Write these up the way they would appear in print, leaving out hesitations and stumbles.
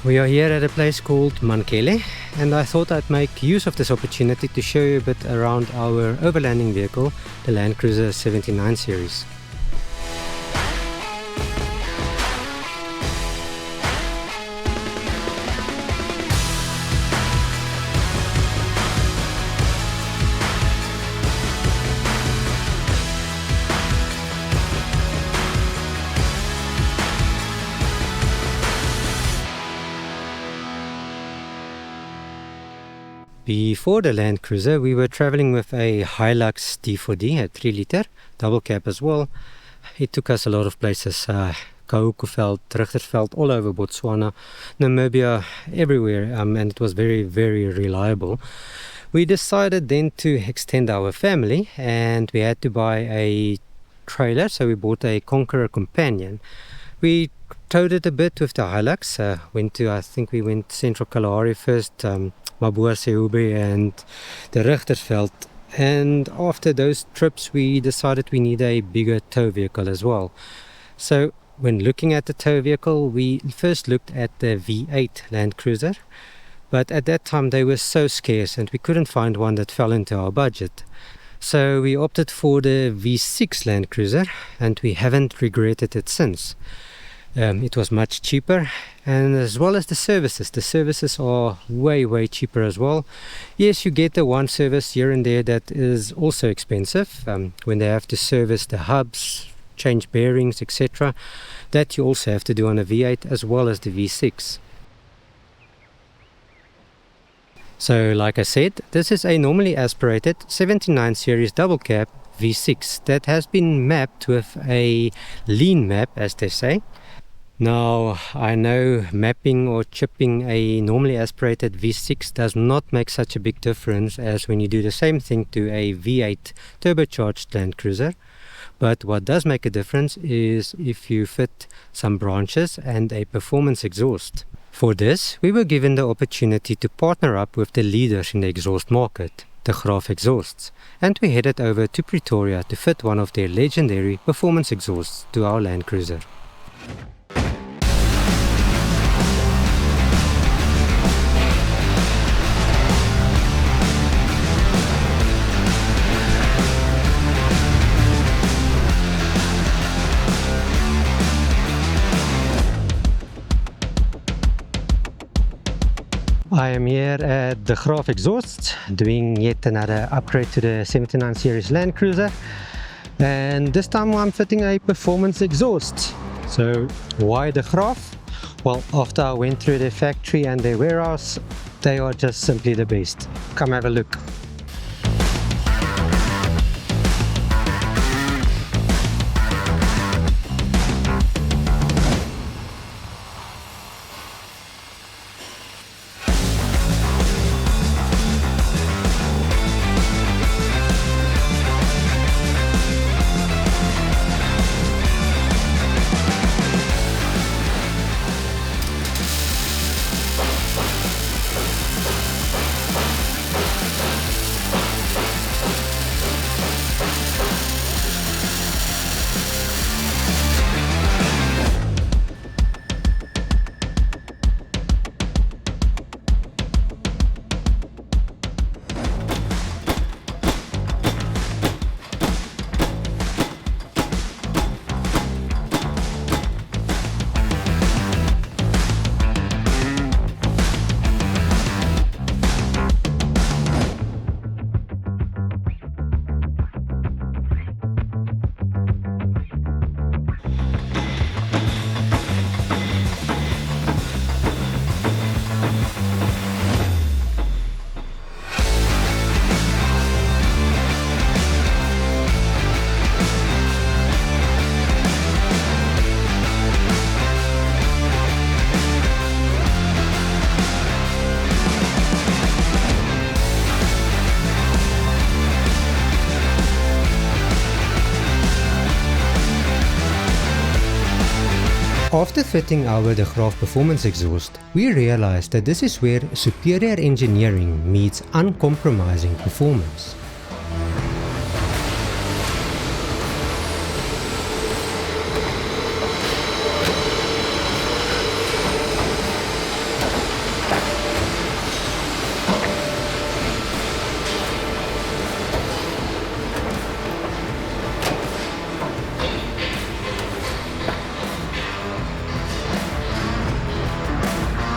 We are here at a place called Mankele, and I thought I'd make use of this opportunity to show you a bit around our overlanding vehicle, the Land Cruiser 79 series. Before the Land Cruiser, we were traveling with a Hilux D4D, a 3-liter, double cab as well. It took us a lot of places, Kahuku-veld, Richtersveld, all over Botswana, Namibia, everywhere, and it was very, very reliable. We decided then to extend our family, and we had to buy a trailer, so we bought a Conqueror Companion. We towed it a bit with the Hilux, I think we went Central Kalahari first, Mabuza Sehube and the Richtersveld, and after those trips we decided we need a bigger tow vehicle as well. So when looking at the tow vehicle, we first looked at the V8 Land Cruiser, but at that time they were so scarce and we couldn't find one that fell into our budget. So we opted for the V6 Land Cruiser, and we haven't regretted it since. It was much cheaper, and as well as the services are way cheaper as well. Yes, you get the one service here and there that is also expensive, when they have to service the hubs, change bearings, etc. That you also have to do on a V8 as well as the V6. So like I said, this is a normally aspirated 79 series double cab V6 that has been mapped with a lean map, as they say. Now, I know mapping or chipping a normally aspirated V6 does not make such a big difference as when you do the same thing to a V8 turbocharged Land Cruiser. But what does make a difference is if you fit some branches and a performance exhaust. For this, we were given the opportunity to partner up with the leaders in the exhaust market, the Graaf Exhausts, and we headed over to Pretoria to fit one of their legendary performance exhausts to our Land Cruiser. I am here at the Graaf Exhausts doing yet another upgrade to the 79 series Land Cruiser, and this time I'm fitting a performance exhaust. So why the Graaf? Well, after I went through their factory and their warehouse, they are just simply the best. Come have a look. After fitting our De Graaf performance exhaust, we realized that this is where superior engineering meets uncompromising performance.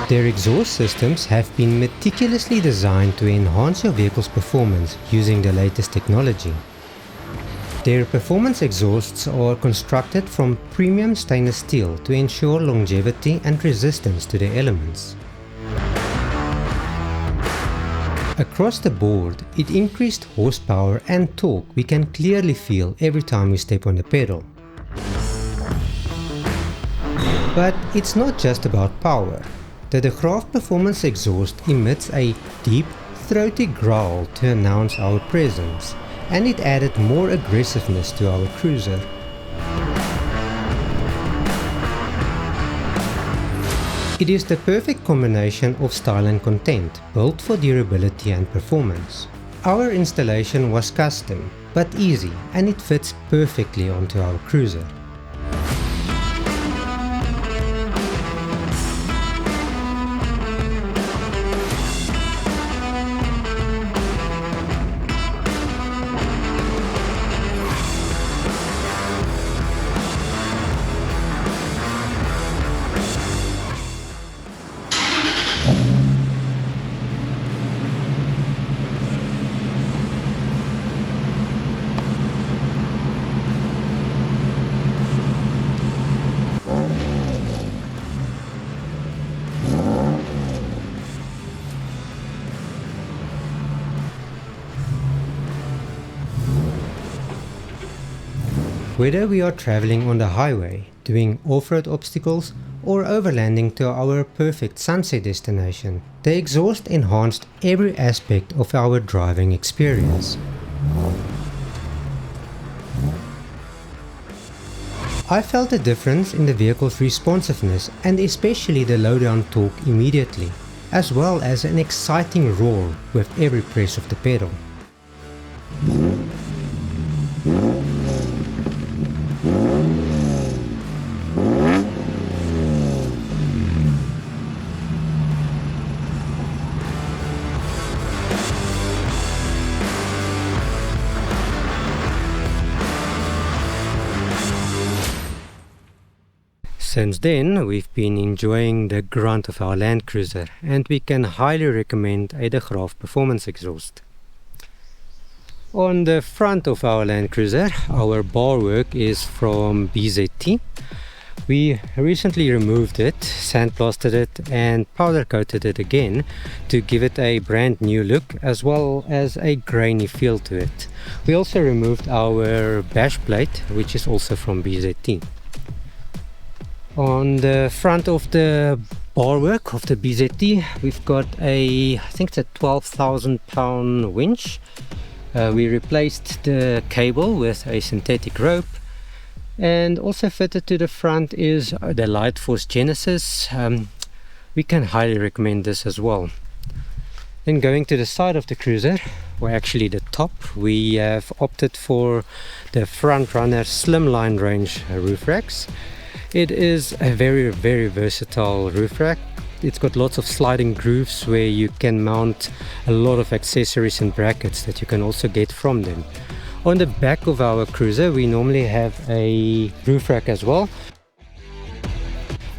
Their exhaust systems have been meticulously designed to enhance your vehicle's performance using the latest technology. Their performance exhausts are constructed from premium stainless steel to ensure longevity and resistance to the elements. Across the board, it increased horsepower and torque we can clearly feel every time we step on the pedal. But it's not just about power. The De Graaf Performance exhaust emits a deep, throaty growl to announce our presence, and it added more aggressiveness to our cruiser. It is the perfect combination of style and content, built for durability and performance. Our installation was custom, but easy, and it fits perfectly onto our cruiser. Whether we are traveling on the highway, doing off-road obstacles, or overlanding to our perfect sunset destination, the exhaust enhanced every aspect of our driving experience. I felt a difference in the vehicle's responsiveness and especially the low-down torque immediately, as well as an exciting roar with every press of the pedal. Since then, we've been enjoying the grunt of our Land Cruiser, and we can highly recommend a De Graaf Performance exhaust. On the front of our Land Cruiser, our bar work is from BZT. We recently removed it, sandblasted it and powder coated it again to give it a brand new look as well as a grainy feel to it. We also removed our bash plate, which is also from BZT. On the front of the bar work of the BZT, we've got I think it's a 12,000 pound winch. We replaced the cable with a synthetic rope, and also fitted to the front is the Lightforce Genesis. We can highly recommend this as well. Then going to the side of the cruiser, or actually the top, we have opted for the Front Runner Slimline range roof racks. It is a very versatile roof rack. It's got lots of sliding grooves where you can mount a lot of accessories and brackets that you can also get from them. On the back of our cruiser we normally have a roof rack as well.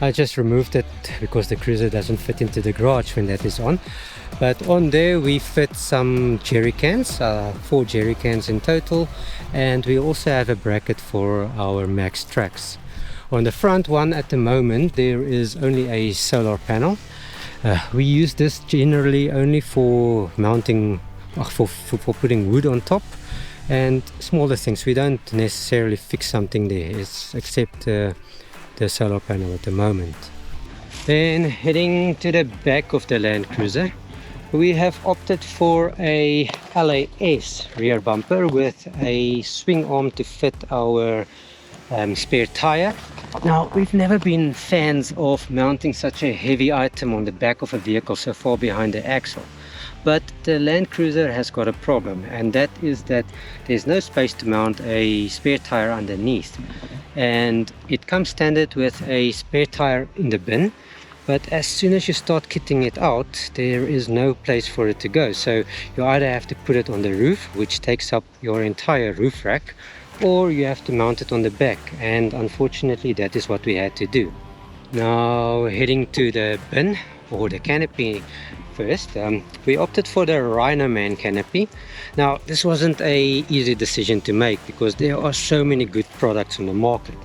I just removed it because the cruiser doesn't fit into the garage when that is on. But on there we fit some jerry cans, 4 jerry cans in total, and we also have a bracket for our max tracks. On the front one at the moment there is only a solar panel. We use this generally only for mounting, for putting wood on top and smaller things. We don't necessarily fix something there, except the solar panel at the moment. Then heading to the back of the Land Cruiser, we have opted for a LAS rear bumper with a swing arm to fit our spare tire. Now, we've never been fans of mounting such a heavy item on the back of a vehicle so far behind the axle, but the Land Cruiser has got a problem, and that is that there's no space to mount a spare tire underneath, and it comes standard with a spare tire in the bin, but as soon as you start kitting it out there is no place for it to go. So you either have to put it on the roof, which takes up your entire roof rack, or you have to mount it on the back, and unfortunately that is what we had to do. Now heading to the bin, or the canopy first. We opted for the Rhino Man canopy. Now, this wasn't a easy decision to make because there are so many good products on the market.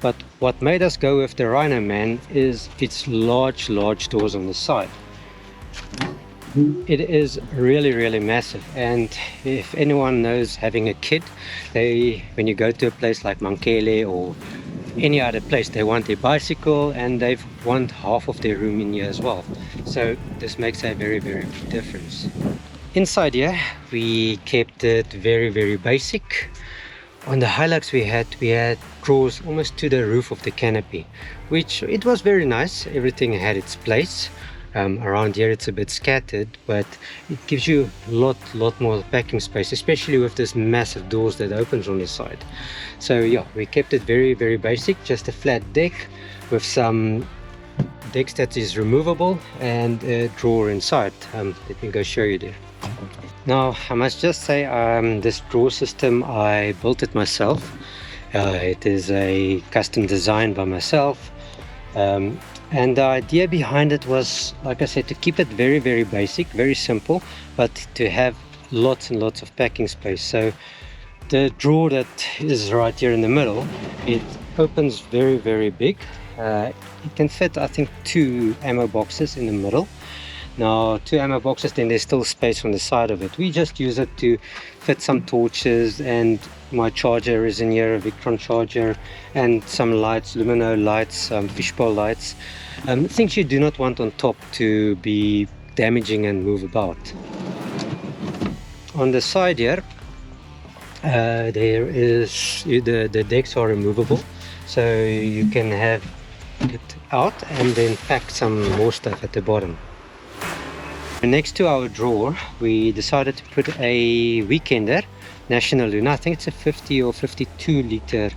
But what made us go with the Rhino Man is its large doors on the side. It is really massive, and if anyone knows having a kid, when you go to a place like Mankele or any other place, they want their bicycle and they want half of their room in here as well. So this makes a very big difference. Inside here we kept it very basic. On the Hilux we had drawers almost to the roof of the canopy, which it was very nice. Everything had its place. Around here it's a bit scattered, but it gives you a lot more packing space, especially with this massive doors that opens on the side. So yeah, we kept it very basic, just a flat deck with some decks that is removable and a drawer inside. Let me go show you there. Now I must just say, this drawer system I built it myself. It is a custom design by myself. And the idea behind it was, like I said, to keep it very basic, very simple, but to have lots and lots of packing space. So the drawer that is right here in the middle, it opens very big. It can fit, I think, 2 ammo boxes in the middle. Now 2 ammo boxes, then there's still space on the side of it. We just use it to fit some torches, and my charger is in here, a Victron charger, and some lights, Lumino lights, fishbowl lights, things you do not want on top to be damaging and move about. On the side here, there is the decks are removable, so you can have it out and then pack some more stuff at the bottom. Next to our drawer we decided to put a Weekender National Luna. I think it's a 50 or 52 liter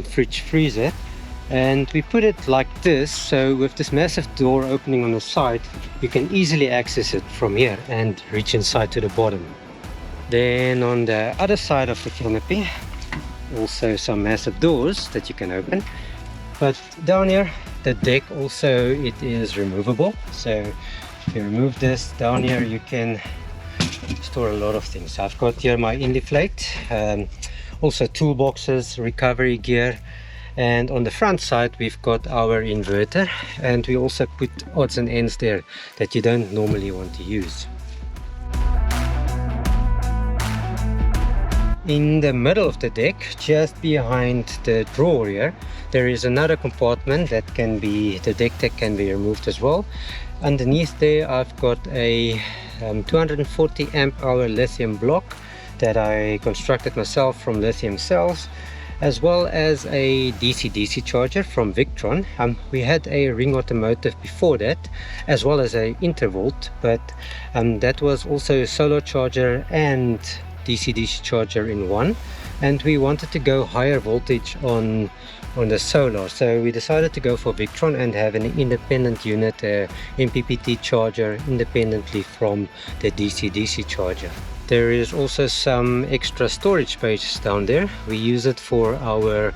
fridge freezer, and we put it like this, so with this massive door opening on the side you can easily access it from here and reach inside to the bottom. Then on the other side of the canopy, also some massive doors that you can open, but down here the deck also, it is removable. So if you remove this, down here you can store a lot of things. I've got here my Indiflate, also toolboxes, recovery gear, and on the front side we've got our inverter, and we also put odds and ends there that you don't normally want to use. In the middle of the deck, just behind the drawer here, there is another compartment that can be, the deck can be removed as well. Underneath there I've got a 240 amp hour lithium block that I constructed myself from lithium cells, as well as a DC charger from Victron. We had a Ring Automotive before that, as well as a Intervolt, but that was also a solar charger and DC charger in one, and we wanted to go higher voltage on the solar, so we decided to go for Victron and have an independent unit, MPPT charger, independently from the DC charger. There is also some extra storage space down there. We use it for our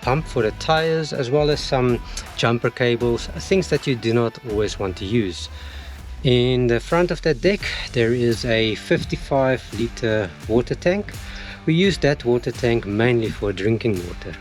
pump for the tires, as well as some jumper cables, things that you do not always want to use. In the front of that deck there is a 55 liter water tank. We use that water tank mainly for drinking water.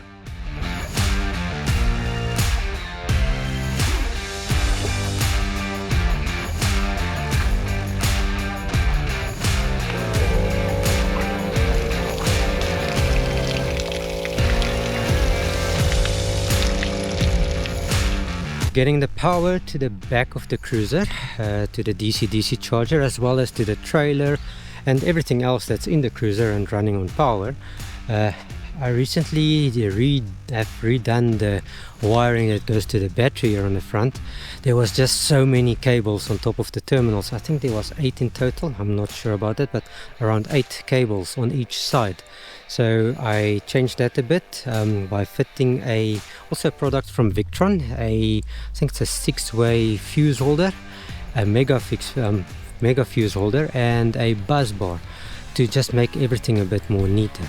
Getting the power to the back of the cruiser, to the DC charger, as well as to the trailer and everything else that's in the cruiser and running on power. I recently have redone the wiring that goes to the battery here on the front. There was just so many cables on top of the terminals. I think there was 8 in total, I'm not sure about that, but around 8 cables on each side. So I changed that a bit by fitting also a product from Victron, I think it's a 6-way fuse holder, a mega fuse holder, and a bus bar to just make everything a bit more neater.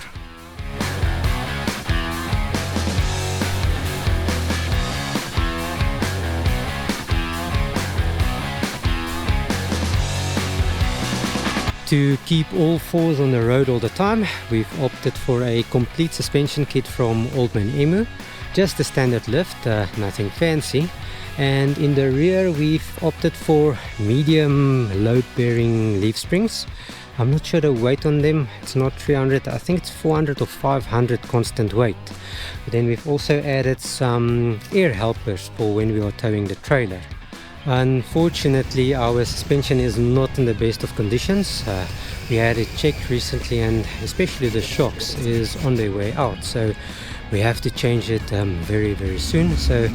To keep all fours on the road all the time, we've opted for a complete suspension kit from Oldman Emu. Just a standard lift, nothing fancy. And in the rear we've opted for medium load-bearing leaf springs. I'm not sure the weight on them, it's not 300, I think it's 400 or 500 constant weight. But then we've also added some air helpers for when we are towing the trailer. Unfortunately, our suspension is not in the best of conditions. We had it checked recently, and especially the shocks is on their way out, so we have to change it very soon. So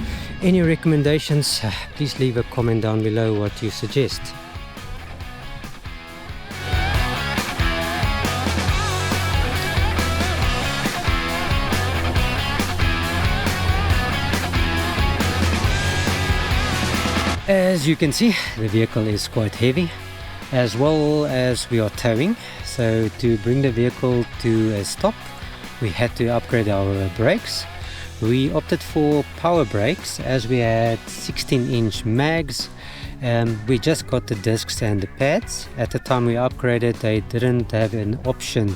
any recommendations, please leave a comment down below what you suggest. As you can see, the vehicle is quite heavy, as well as we are towing. So to bring the vehicle to a stop, we had to upgrade our brakes. We opted for power brakes as we had 16-inch mags. We just got the discs and the pads. At the time we upgraded, they didn't have an option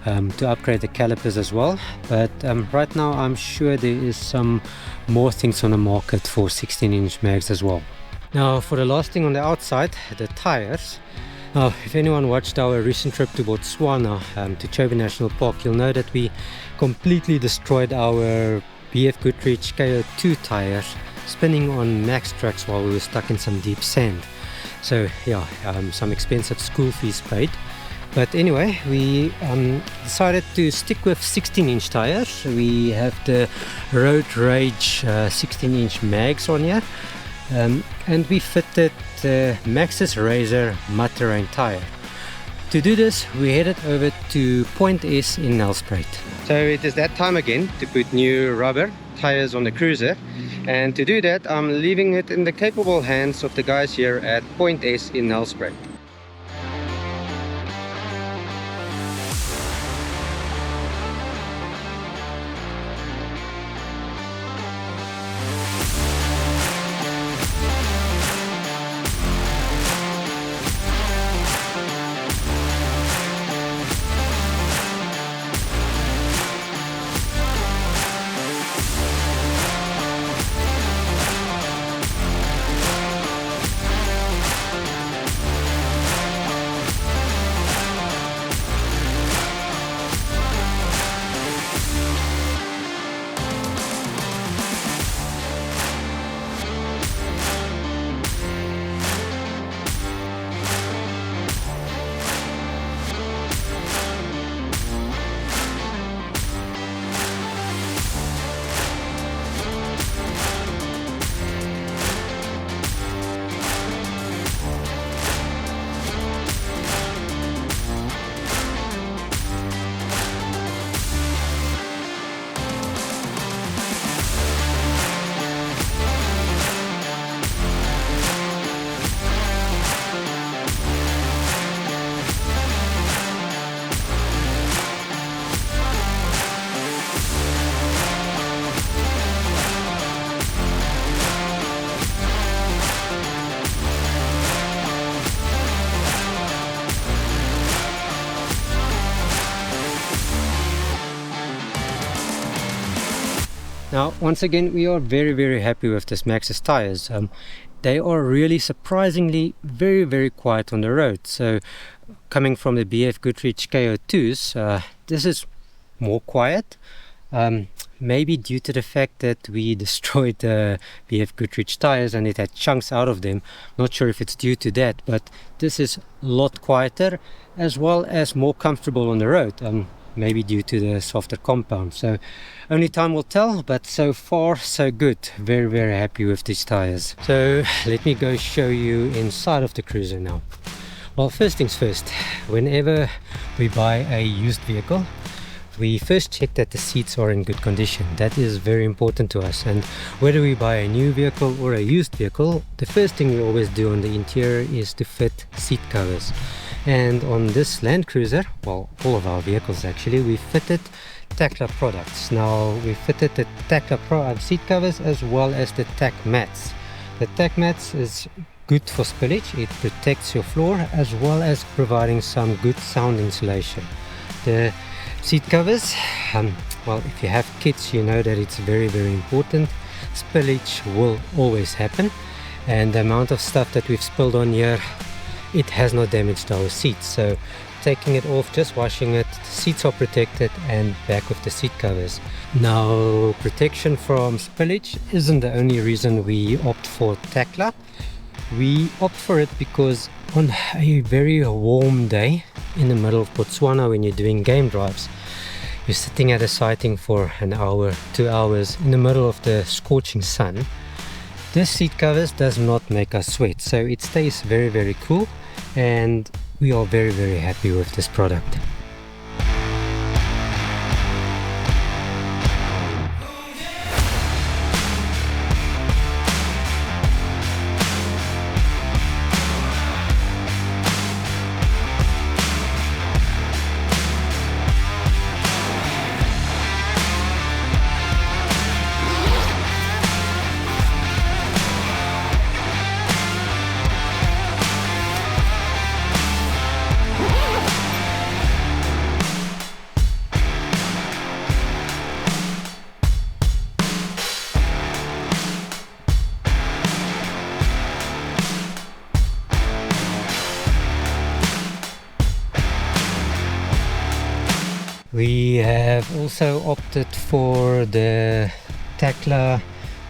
to upgrade the calipers as well. But right now I'm sure there is some more things on the market for 16-inch mags as well. Now for the last thing on the outside, the tires. Now if anyone watched our recent trip to Botswana, to Chobe National Park, you'll know that we completely destroyed our BF Goodrich KO2 tires spinning on max tracks while we were stuck in some deep sand. So yeah, some expensive school fees paid. But anyway, we decided to stick with 16-inch tires. We have the Road Rage 16-inch mags on here. And we fitted the Maxxis Razor mud terrain tire. To do this, we headed over to Point S in Nelspruit. So it is that time again to put new rubber tires on the cruiser, and to do that I'm leaving it in the capable hands of the guys here at Point S in Nelspruit. Now once again, we are very happy with this Maxxis tires. They are really surprisingly very quiet on the road. So coming from the BF Goodrich KO2s, this is more quiet. Maybe due to the fact that we destroyed the BF Goodrich tires and it had chunks out of them. Not sure if it's due to that, but this is a lot quieter as well as more comfortable on the road. Maybe due to the softer compound. So only time will tell, but so far so good. Very happy with these tires. So let me go show you inside of the cruiser now. Well, first things first, whenever we buy a used vehicle, we first check that the seats are in good condition. That is very important to us. And whether we buy a new vehicle or a used vehicle, the first thing we always do on the interior is to fit seat covers. And on this Land Cruiser, well, all of our vehicles actually, we fitted Tacla products. Now we fitted the Tacla seat covers as well as the tack mats. The tack mats is good for spillage. It protects your floor as well as providing some good sound insulation. The seat covers, well, if you have kids, you know that it's very, very important. Spillage will always happen, and the amount of stuff that we've spilled on here, it has not damaged our seats. So taking it off, just washing it, the seats are protected, and back with the seat covers. Now, protection from spillage isn't the only reason we opt for Takla. We opt for it because on a very warm day in the middle of Botswana, when you're doing game drives, you're sitting at a sighting for an hour, 2 hours in the middle of the scorching sun. This seat covers does not make us sweat, so it stays very, very cool, and we are very, very happy with this product. We have also opted for the Takla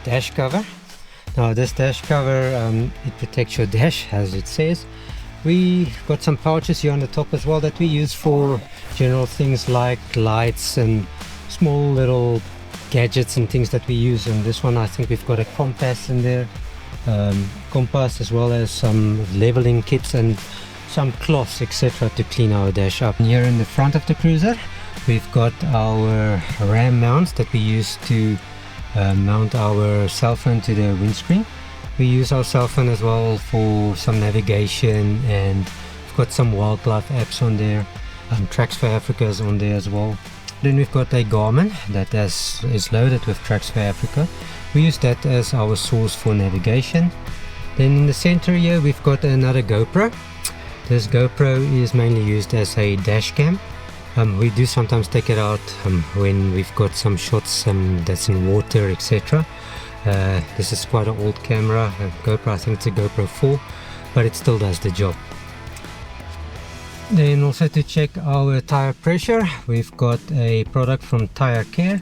dash cover. Now this dash cover, it protects your dash, as it says. We got some pouches here on the top as well that we use for general things like lights and small little gadgets and things that we use. And this one, I think we've got a compass in there, compass, as well as some leveling kits and some cloths, etc., to clean our dash up. And here in the front of the cruiser, we've got our RAM mounts that we use to mount our cell phone to the windscreen. We use our cell phone as well for some navigation, and we've got some wildlife apps on there. Tracks for Africa is on there as well. Then we've got a Garmin that is loaded with Tracks for Africa. We use that as our source for navigation. Then in the center here, we've got another GoPro. This GoPro is mainly used as a dash cam. We do sometimes take it out when we've got some shots that's in water, etc. This is quite an old camera, a GoPro, I think it's a GoPro 4, but it still does the job. Then also to check our tire pressure, we've got a product from Tire Care.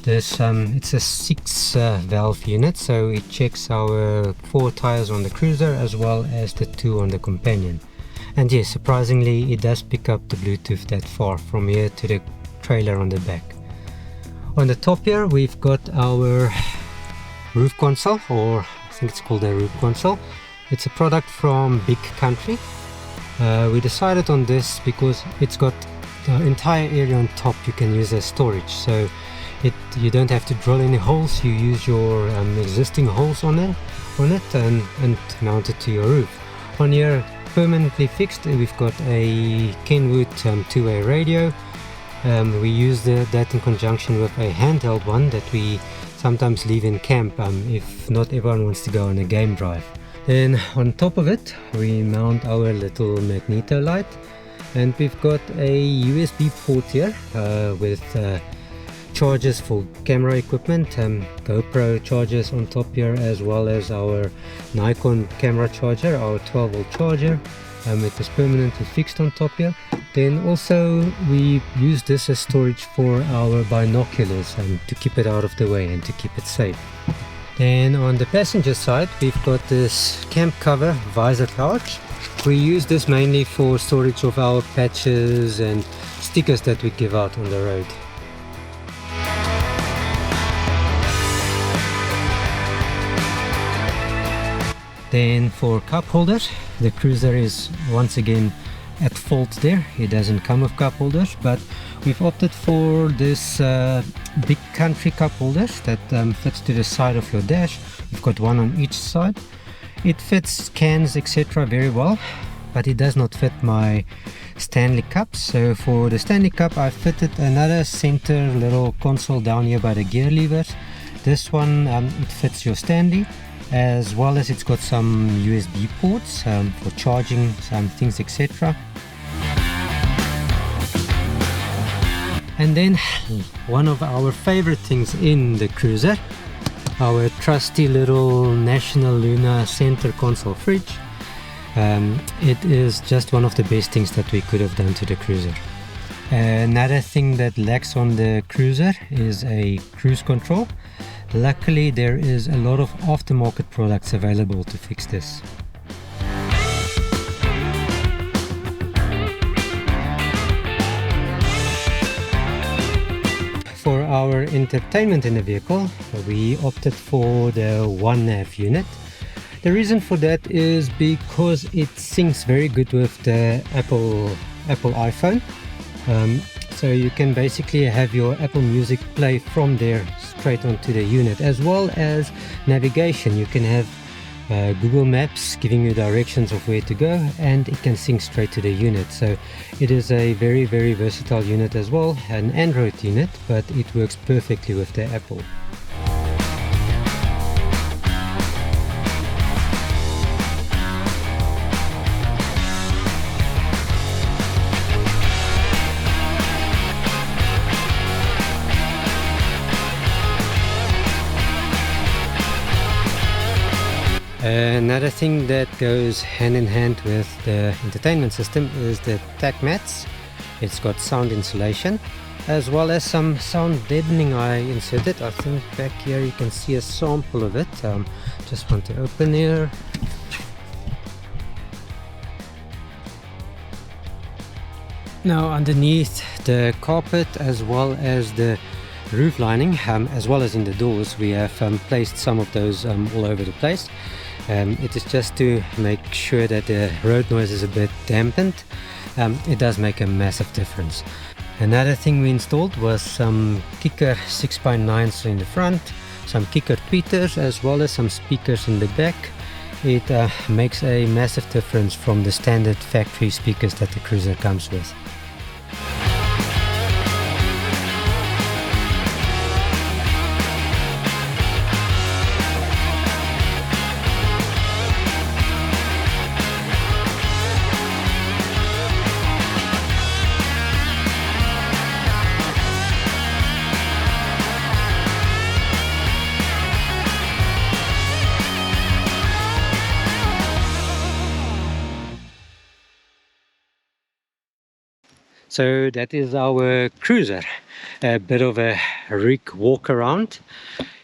This it's a 6 valve unit, so it checks our 4 tires on the cruiser as well as the 2 on the companion. And yes, surprisingly, it does pick up the Bluetooth that far from here to the trailer on the back. On the top here, we've got our roof console, or I think it's called a roof console. It's a product from Big Country. We decided on this because it's got the entire area on top you can use as storage. So you don't have to drill any holes, you use your existing holes on it and mount it to your roof. On here, permanently fixed, we've got a Kenwood 2-way radio. We use that in conjunction with a handheld one that we sometimes leave in camp if not everyone wants to go on a game drive. Then on top of it, we mount our little magneto light, and we've got a USB port here with chargers for camera equipment, GoPro chargers on top here, as well as our Nikon camera charger, our 12-volt charger. It is permanently fixed on top here. Then also we use this as storage for our binoculars to keep it out of the way and to keep it safe. Then on the passenger side, we've got this camp cover visor pouch. We use this mainly for storage of our patches and stickers that we give out on the road. Then for cup holders, the cruiser is once again at fault there. It doesn't come with cup holders, but we've opted for this Big Country cup holders that fits to the side of your dash. We've got one on each side. It fits cans, etc. very well, but it does not fit my Stanley cups. So for the Stanley cup, I fitted another center little console down here by the gear levers. This one, it fits your standee, as well as it's got some USB ports for charging some things, etc. And then one of our favorite things in the cruiser, our trusty little National Luna center console fridge. It is just one of the best things that we could have done to the cruiser. Another thing that lacks on the cruiser is a cruise control. Luckily, there is a lot of aftermarket products available to fix this. For our entertainment in the vehicle, we opted for the one nav unit. The reason for that is because it syncs very good with the Apple iPhone. So you can basically have your Apple Music play from there straight onto the unit, as well as navigation. You can have Google Maps giving you directions of where to go, and it can sync straight to the unit. So it is a very, very versatile unit as well, an Android unit, but it works perfectly with the Apple. Another thing that goes hand in hand with the entertainment system is the tack mats. It's got sound insulation as well as some sound deadening I inserted. I think back here you can see a sample of it. Just want to open here. Now underneath the carpet, as well as the roof lining, as well as in the doors, we have placed some of those all over the place. It is just to make sure that the road noise is a bit dampened. It does make a massive difference. Another thing we installed was some Kicker 6x9s in the front, some Kicker tweeters, as well as some speakers in the back. It makes a massive difference from the standard factory speakers that the cruiser comes with. So that is our cruiser, a bit of a Rick walk around.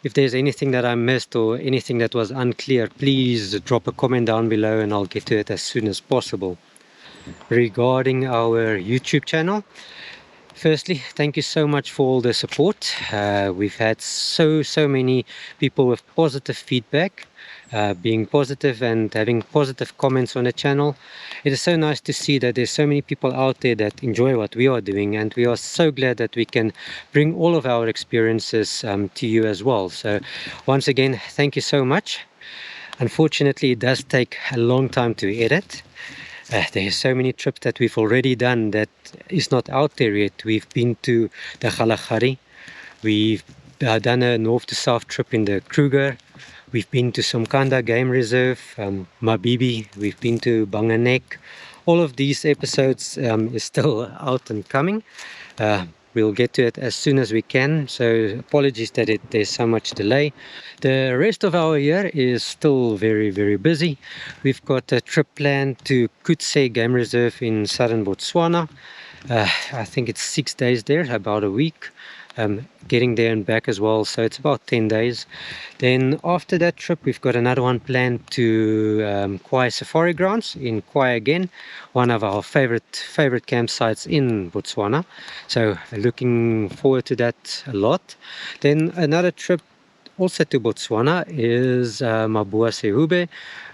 If there's anything that I missed or anything that was unclear, please drop a comment down below and I'll get to it as soon as possible. Regarding our YouTube channel, firstly, thank you so much for all the support. We've had so many people with positive feedback, being positive and having positive comments on the channel. It is so nice to see that there's so many people out there that enjoy what we are doing, and we are so glad that we can bring all of our experiences to you as well. So once again, thank you so much. Unfortunately, it does take a long time to edit. There's so many trips that we've already done that is not out there yet. We've been to the Kalahari, we've done a north to south trip in the Kruger, we've been to Somkanda Game Reserve, Mabibi, we've been to Banganek. All of these episodes is still out and coming. We'll get to it as soon as we can, so apologies that there's so much delay. The rest of our year is still very busy. We've got a trip planned to Kutse Game Reserve in southern Botswana. I think it's 6 days there, about a week. Getting there and back as well, so it's about 10 days. Then after that trip, we've got another one planned to Kwai Safari Grounds in Kwai again, one of our favorite campsites in Botswana, so looking forward to that a lot. Then another trip also to Botswana is Mabua Sehube.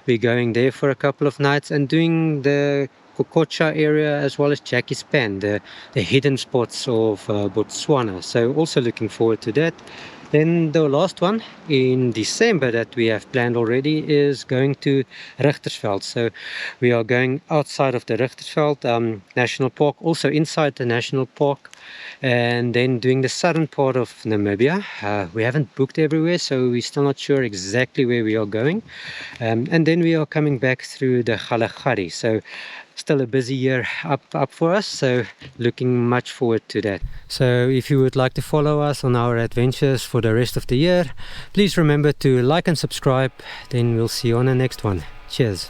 We're going there for a couple of nights and doing the Kokocha area as well as Jackie Span, the hidden spots of Botswana. So also looking forward to that. Then the last one in December that we have planned already is going to Richtersveld. So we are going outside of the Richtersveld National Park, also inside the National Park, and then doing the southern part of Namibia. We haven't booked everywhere, so we're still not sure exactly where we are going. And then we are coming back through the Kalahari. So still a busy year up for us, so looking much forward to that. So if you would like to follow us on our adventures for the rest of the year, please remember to like and subscribe. Then we'll see you on the next one. Cheers.